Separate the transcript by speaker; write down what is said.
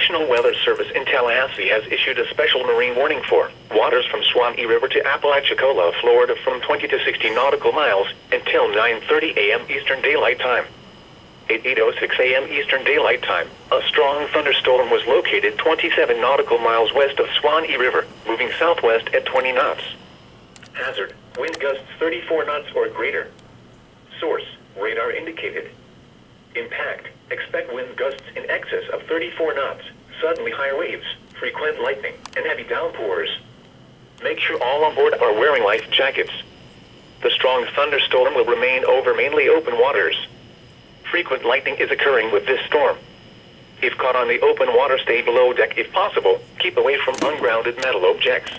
Speaker 1: National Weather Service in Tallahassee has issued a special marine warning for waters from Suwannee River to Apalachicola, Florida from 20 to 60 nautical miles until 9:30 a.m. Eastern Daylight Time. At 8:06 a.m. Eastern Daylight Time, a strong thunderstorm was located 27 nautical miles west of Suwannee River, moving southwest at 20 knots. Hazard, wind gusts 34 knots or greater. Source, radar indicated. Impact, expect wind gusts in excess of 34 knots, suddenly high waves, frequent lightning, and heavy downpours. Make sure all on board are wearing life jackets. The strong thunderstorm will remain over mainly open waters. Frequent lightning is occurring with this storm. If caught on the open water, stay below deck if possible. Keep away from ungrounded metal objects.